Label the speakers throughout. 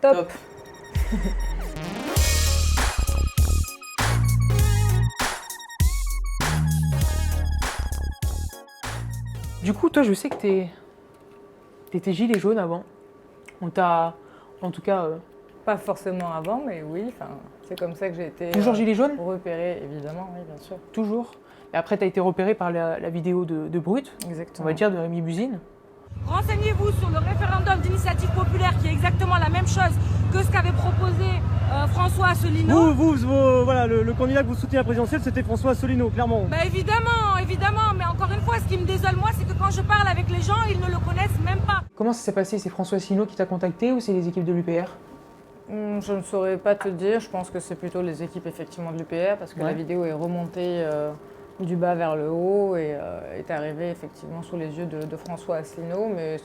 Speaker 1: Top.
Speaker 2: Du coup, toi, je sais que t'étais gilet jaune avant. On t'a, en tout cas,
Speaker 1: Pas forcément avant, mais oui, c'est comme ça que j'ai été
Speaker 2: toujours gilet jaune,
Speaker 1: repérée, évidemment, oui, bien sûr.
Speaker 2: toujours. Et après, t'as été repéré par la vidéo de Brut, on
Speaker 1: Exactement.
Speaker 2: va dire, de Rémi Buzine.
Speaker 3: Renseignez-vous sur le référendum d'initiative populaire qui est exactement la même chose que ce qu'avait proposé François Asselineau.
Speaker 4: Voilà, le candidat que vous soutenez à la présidentielle, c'était François Asselineau, clairement.
Speaker 3: Bah évidemment, mais encore une fois, ce qui me désole moi, c'est que quand je parle avec les gens, ils ne le connaissent même pas.
Speaker 2: Comment ça s'est passé? C'est François Asselineau qui t'a contacté ou c'est les équipes de l'UPR?
Speaker 1: Je ne saurais pas te dire, je pense que c'est plutôt les équipes effectivement de l'UPR parce que
Speaker 2: Ouais.
Speaker 1: la vidéo est remontée du bas vers le haut et est arrivée effectivement sous les yeux de François Asselineau, mais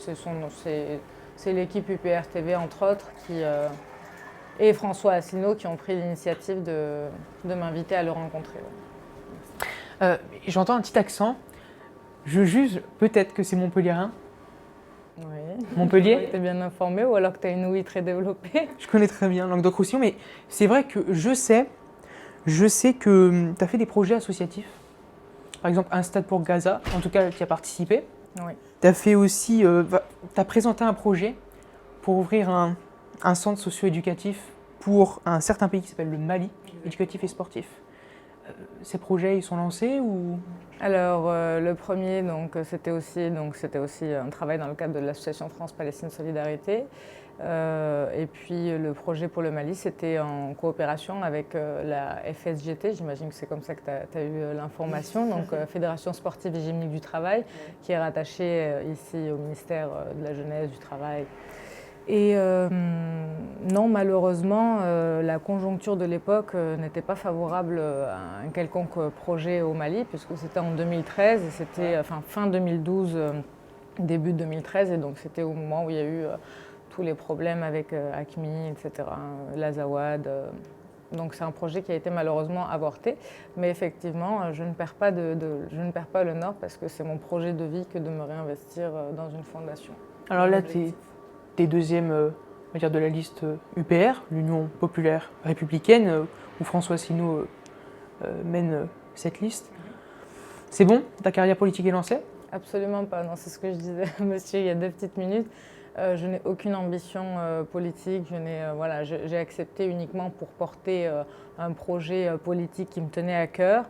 Speaker 1: c'est l'équipe UPR TV entre autres et François Asselineau qui ont pris l'initiative de m'inviter à le rencontrer.
Speaker 2: J'entends un petit accent. Je juge peut-être que c'est montpelliérain.
Speaker 1: Oui.
Speaker 2: Montpellier.
Speaker 1: Tu es bien informé ou alors que tu as une ouïe très développée?
Speaker 2: Je connais très bien Languedoc-Roussillon, mais c'est vrai que je sais que tu as fait des projets associatifs. Par exemple, un stade pour Gaza, en tout cas, tu y as participé.
Speaker 1: Oui.
Speaker 2: Tu as fait aussi, tu as présenté un projet pour ouvrir un centre socio-éducatif pour un certain pays qui s'appelle le Mali, éducatif et sportif. Ces projets, ils sont lancés ou?
Speaker 1: Alors le premier, c'était aussi un travail dans le cadre de l'association France-Palestine Solidarité. Et puis le projet pour le Mali, c'était en coopération avec la FSGT, j'imagine que c'est comme ça que tu as eu l'information, donc Fédération Sportive et Gymnique du Travail, qui est rattachée ici au ministère de la Jeunesse, du Travail. Et non, malheureusement, la conjoncture de l'époque n'était pas favorable à un quelconque projet au Mali, puisque c'était en 2013, et c'était fin 2012, début 2013, et donc c'était au moment où il y a eu tous les problèmes avec AQMI, etc., l'Azawad. Donc c'est un projet qui a été malheureusement avorté, mais effectivement, je ne perds pas le nord parce que c'est mon projet de vie que de me réinvestir dans une fondation.
Speaker 2: Alors là, t'es deuxième, on va dire, de la liste UPR, l'Union populaire républicaine, où François Asselineau mène cette liste. C'est bon? Ta carrière politique est lancée?
Speaker 1: Absolument pas, non, c'est ce que je disais à monsieur il y a 2 petites minutes. Je n'ai aucune ambition politique, j'ai accepté uniquement pour porter un projet politique qui me tenait à cœur.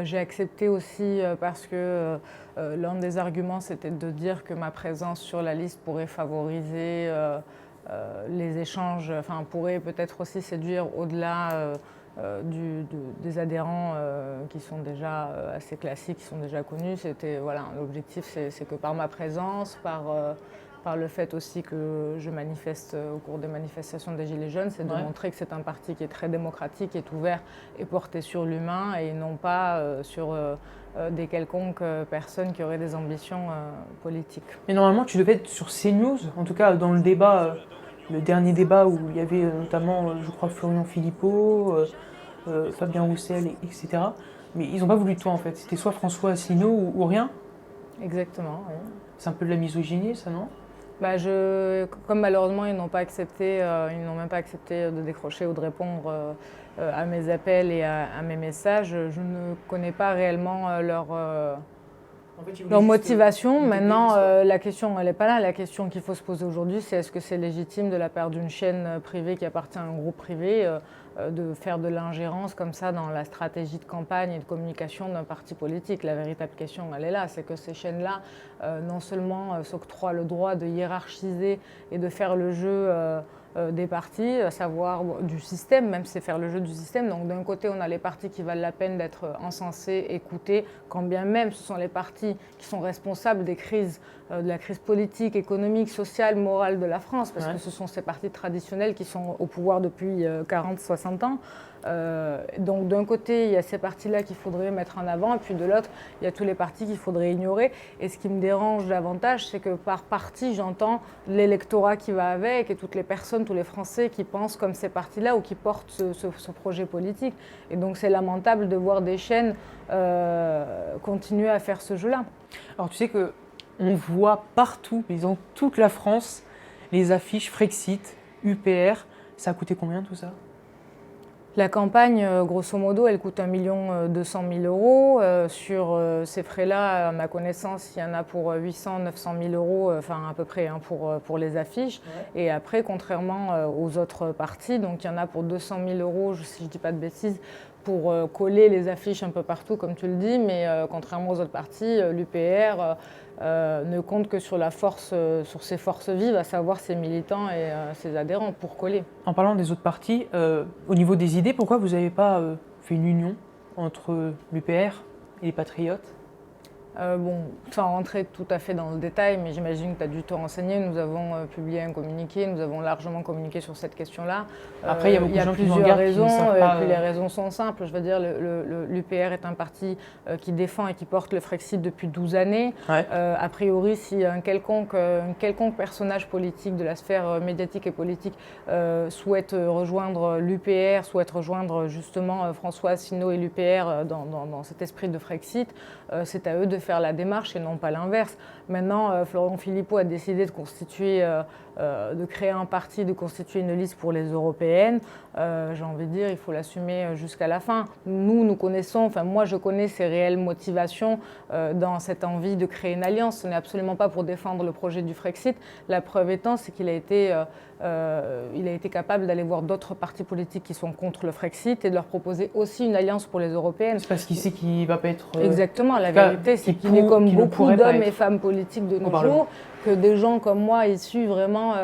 Speaker 1: J'ai accepté aussi parce que l'un des arguments c'était de dire que ma présence sur la liste pourrait favoriser les échanges, pourrait peut-être aussi séduire au-delà des adhérents qui sont déjà assez classiques, qui sont déjà connus. L'objectif c'est que par ma présence, par le fait aussi que je manifeste au cours des manifestations des Gilets jaunes, c'est de montrer que c'est un parti qui est très démocratique, qui est ouvert et porté sur l'humain et non pas sur des quelconques personnes qui auraient des ambitions politiques.
Speaker 2: Mais normalement, tu devais être sur CNews, en tout cas dans le débat, le dernier débat où il y avait notamment, je crois, Florian Philippot, Fabien Roussel, etc. Mais ils n'ont pas voulu de toi en fait. C'était soit François Asselineau ou rien.
Speaker 1: Exactement, oui.
Speaker 2: C'est un peu de la misogynie, ça, non?
Speaker 1: Comme malheureusement ils n'ont même pas accepté de décrocher ou de répondre à mes appels et à mes messages, je ne connais pas réellement leur motivation. Maintenant, la question elle n'est pas là. La question qu'il faut se poser aujourd'hui, c'est est-ce que c'est légitime de la part d'une chaîne privée qui appartient à un groupe privé de faire de l'ingérence comme ça dans la stratégie de campagne et de communication d'un parti politique. La véritable question, elle est là, c'est que ces chaînes-là, non seulement s'octroient le droit de hiérarchiser et de faire le jeu des partis, à savoir du système, même c'est faire le jeu du système. Donc d'un côté, on a les partis qui valent la peine d'être encensés, écoutés, quand bien même ce sont les partis qui sont responsables des crises, de la crise politique, économique, sociale, morale de la France, parce que ce sont ces partis traditionnels qui sont au pouvoir depuis 40-60 ans. Donc d'un côté, il y a ces partis-là qu'il faudrait mettre en avant, et puis de l'autre, il y a tous les partis qu'il faudrait ignorer. Et ce qui me dérange davantage, c'est que par parti, j'entends l'électorat qui va avec, et toutes les personnes, tous les Français qui pensent comme ces partis-là ou qui portent ce projet politique. Et donc c'est lamentable de voir des chaînes continuer à faire ce jeu-là.
Speaker 2: Alors tu sais que on voit partout, dans toute la France, les affiches Frexit, UPR. Ça a coûté combien tout ça?
Speaker 1: La campagne, grosso modo, elle coûte 1 200 000 euros. Sur ces frais-là, à ma connaissance, il y en a pour 800 900 000 euros, enfin à peu près, hein, pour les affiches. Ouais. Et après, contrairement aux autres partis, donc il y en a pour 200 000 euros, si je ne dis pas de bêtises, pour coller les affiches un peu partout, comme tu le dis, mais contrairement aux autres partis, l'UPR ne compte que sur sur ses forces vives, à savoir ses militants et ses adhérents, pour coller.
Speaker 2: En parlant des autres partis, au niveau des idées, pourquoi vous n'avez pas fait une union entre l'UPR et les Patriotes?
Speaker 1: Bon, sans rentrer tout à fait dans le détail, mais j'imagine que tu as dû te renseigner. Nous avons publié un communiqué, nous avons largement communiqué sur cette question-là.
Speaker 2: Après, il y a beaucoup de gens qui
Speaker 1: plusieurs raisons,
Speaker 2: et
Speaker 1: puis les raisons sont simples. Je veux dire, l'UPR est un parti qui défend et qui porte le Frexit depuis 12 années. Ouais. A priori, si un quelconque personnage politique de la sphère médiatique et politique souhaite rejoindre l'UPR, souhaite rejoindre justement François Asselineau et l'UPR dans cet esprit de Frexit, c'est à eux de faire la démarche et non pas l'inverse. Maintenant, Florian Philippot a décidé de créer un parti, de constituer une liste pour les européennes. J'ai envie de dire, il faut l'assumer jusqu'à la fin. Nous connaissons, enfin moi je connais ses réelles motivations dans cette envie de créer une alliance. Ce n'est absolument pas pour défendre le projet du Frexit. La preuve étant, c'est qu'il a été capable d'aller voir d'autres partis politiques qui sont contre le Frexit et de leur proposer aussi une alliance pour les européennes.
Speaker 2: C'est parce qu'il sait qu'il ne va pas être...
Speaker 1: Exactement, la vérité c'est qu'il est comme beaucoup d'hommes et femmes politiques de nos jours, que des gens comme moi issus vraiment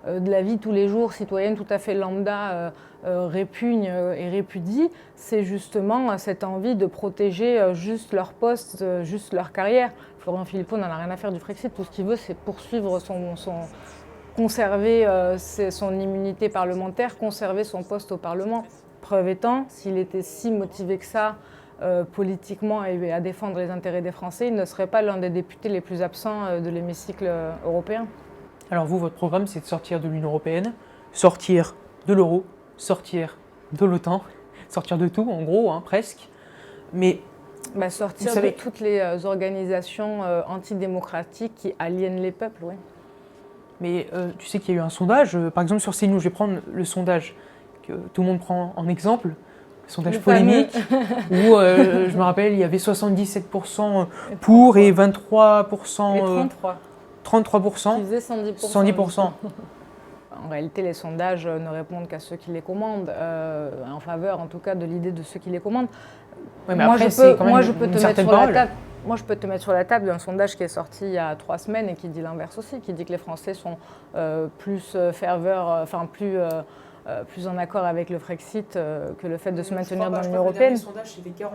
Speaker 1: de la vie tous les jours, citoyenne tout à fait lambda, répugnent et répudient. C'est justement cette envie de protéger juste leur poste, juste leur carrière. Florian Philippot n'en a rien à faire du Frexit, tout ce qu'il veut c'est poursuivre conserver son immunité parlementaire, conserver son poste au Parlement. Preuve étant, s'il était si motivé que ça politiquement et à défendre les intérêts des Français, il ne serait pas l'un des députés les plus absents de l'hémicycle européen.
Speaker 2: Alors vous, votre programme, c'est de sortir de l'Union européenne, sortir de l'euro, sortir de l'OTAN, sortir de tout, en gros, hein, presque. Mais
Speaker 1: sortir de toutes les organisations antidémocratiques qui aliènent les peuples, oui.
Speaker 2: Mais tu sais qu'il y a eu un sondage, par exemple sur CNews, je vais prendre le sondage que tout le monde prend en exemple, le sondage polémique, où je me rappelle, il y avait 77% pour et 23%...
Speaker 1: Et
Speaker 2: 33%.
Speaker 1: Qui faisaient 110%.
Speaker 2: 110%.
Speaker 1: En réalité, les sondages ne répondent qu'à ceux qui les commandent, en faveur en tout cas de l'idée de ceux qui les commandent.
Speaker 2: Ouais, mais après, je peux
Speaker 1: te mettre sur la table d'un sondage qui est sorti il y a 3 semaines et qui dit l'inverse aussi, qui dit que les Français sont plus plus en accord avec le Frexit que le fait de se maintenir dans l'Union européenne.
Speaker 2: Le sondage, c'était 40%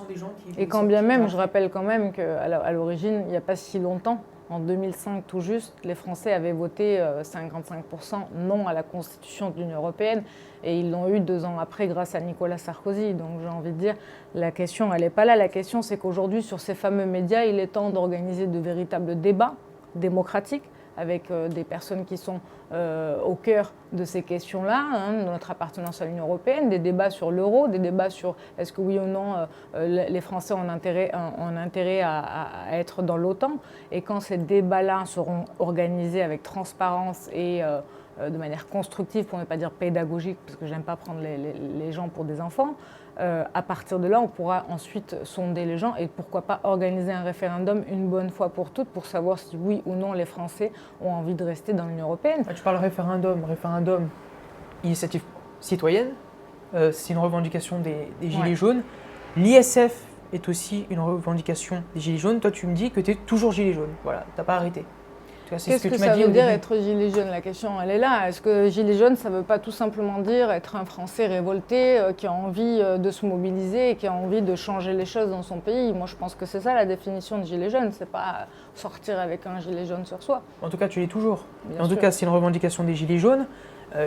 Speaker 2: des gens qui...
Speaker 1: Et quand bien même, je rappelle quand même qu'à l'origine, il n'y a pas si longtemps, en 2005 tout juste, les Français avaient voté 55% non à la Constitution de l'Union européenne et ils l'ont eu 2 ans après grâce à Nicolas Sarkozy. Donc j'ai envie de dire, la question elle n'est pas là. La question c'est qu'aujourd'hui sur ces fameux médias, il est temps d'organiser de véritables débats démocratiques avec des personnes qui sont au cœur de ces questions-là, de notre appartenance à l'Union européenne, des débats sur l'euro, des débats sur est-ce que oui ou non les Français ont intérêt à être dans l'OTAN. Et quand ces débats-là seront organisés avec transparence et de manière constructive, pour ne pas dire pédagogique, parce que j'aime pas prendre les gens pour des enfants, à partir de là, on pourra ensuite sonder les gens et pourquoi pas organiser un référendum une bonne fois pour toutes pour savoir si oui ou non les Français ont envie de rester dans l'Union européenne.
Speaker 2: Tu parles référendum, initiative citoyenne, c'est une revendication des Gilets jaunes. L'ISF est aussi une revendication des Gilets jaunes. Toi, tu me dis que tu es toujours Gilet jaune. Voilà, tu n'as pas arrêté.
Speaker 1: Qu'est-ce que ça veut dire être gilet jaune? La question, elle est là. Est-ce que gilet jaune, ça ne veut pas tout simplement dire être un Français révolté qui a envie de se mobiliser et qui a envie de changer les choses dans son pays? Moi, je pense que c'est ça la définition de gilet jaune. C'est pas sortir avec un gilet jaune sur soi.
Speaker 2: En tout cas, tu l'es toujours. En tout cas, c'est une revendication des Gilets jaunes,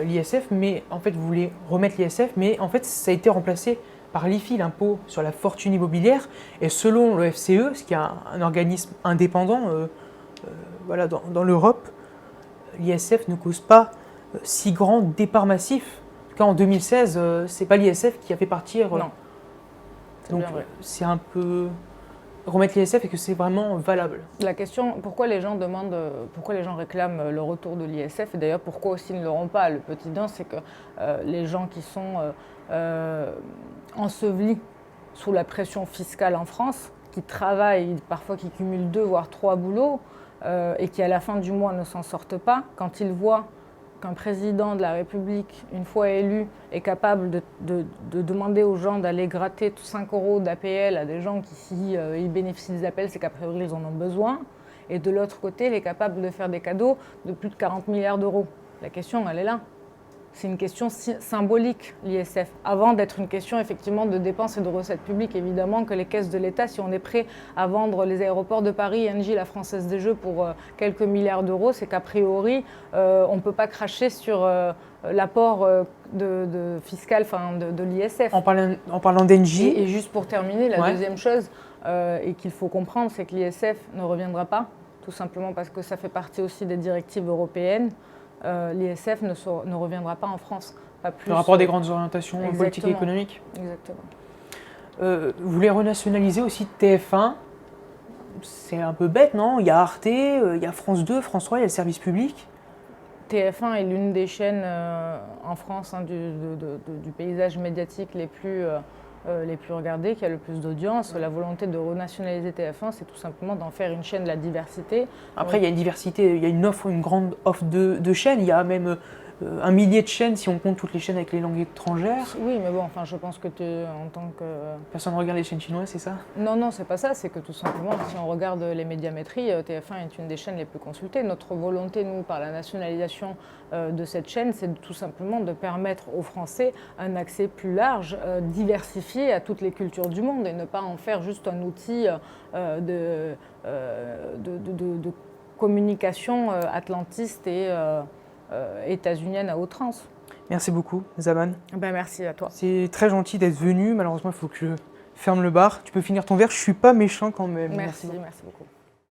Speaker 2: l'ISF, mais en fait, vous voulez remettre l'ISF, mais en fait, ça a été remplacé par l'IFI, l'impôt sur la fortune immobilière. Et selon le FCE, ce qui est un organisme indépendant, voilà, dans l'Europe, l'ISF ne cause pas si grand départ massif. En tout cas, en 2016, c'est pas l'ISF qui a fait partir.
Speaker 1: Non.
Speaker 2: Donc, c'est un peu remettre l'ISF et que c'est vraiment valable.
Speaker 1: La question, pourquoi les gens réclament le retour de l'ISF, et d'ailleurs pourquoi aussi ils ne l'auront pas, le petit 1, c'est que les gens qui sont ensevelis sous la pression fiscale en France, qui travaillent, parfois qui cumulent 2 voire 3 boulots, et qui à la fin du mois ne s'en sortent pas, quand ils voient qu'un président de la République, une fois élu, est capable de demander aux gens d'aller gratter 5 € d'APL à des gens qui, si ils bénéficient des APL, c'est qu'a priori ils en ont besoin, et de l'autre côté, il est capable de faire des cadeaux de plus de 40 milliards d'euros. La question, elle est là. C'est une question symbolique, l'ISF, avant d'être une question effectivement de dépenses et de recettes publiques. Évidemment que les caisses de l'État, si on est prêt à vendre les aéroports de Paris, Engie, la Française des Jeux pour quelques milliards d'euros, c'est qu'a priori, on ne peut pas cracher sur l'apport fiscal de l'ISF.
Speaker 2: En parlant d'Engie...
Speaker 1: Et juste pour terminer, la deuxième chose, et qu'il faut comprendre, c'est que l'ISF ne reviendra pas, tout simplement parce que ça fait partie aussi des directives européennes. L'ISF ne reviendra pas en France. Pas plus,
Speaker 2: le rapport des grandes orientations politiques et économiques.
Speaker 1: Exactement.
Speaker 2: Vous voulez renationaliser aussi TF1. C'est un peu bête, non? Il y a Arte, il y a France 2, France 3, il y a le service public.
Speaker 1: TF1 est l'une des chaînes en France du paysage médiatique les plus regardées, qui a le plus d'audience. La volonté de renationaliser TF1, c'est tout simplement d'en faire une chaîne de la diversité.
Speaker 2: Après, il y a une diversité, il y a une grande offre de chaînes. Il y a même 1 millier de chaînes si on compte toutes les chaînes avec les langues étrangères.
Speaker 1: Oui, mais bon, enfin, je pense que en tant que...
Speaker 2: Personne ne regarde les chaînes chinoises, c'est ça?
Speaker 1: Non, c'est pas ça. C'est que tout simplement, si on regarde les médiamétries, TF1 est une des chaînes les plus consultées. Notre volonté, nous, par la nationalisation de cette chaîne, c'est tout simplement de permettre aux Français un accès plus large, diversifié à toutes les cultures du monde, et ne pas en faire juste un outil de communication atlantiste et états-unienne à outrance.
Speaker 2: Merci beaucoup, Zaman.
Speaker 1: Merci à toi.
Speaker 2: C'est très gentil d'être venu. Malheureusement, il faut que je ferme le bar. Tu peux finir ton verre. Je suis pas méchant quand même.
Speaker 1: Merci beaucoup.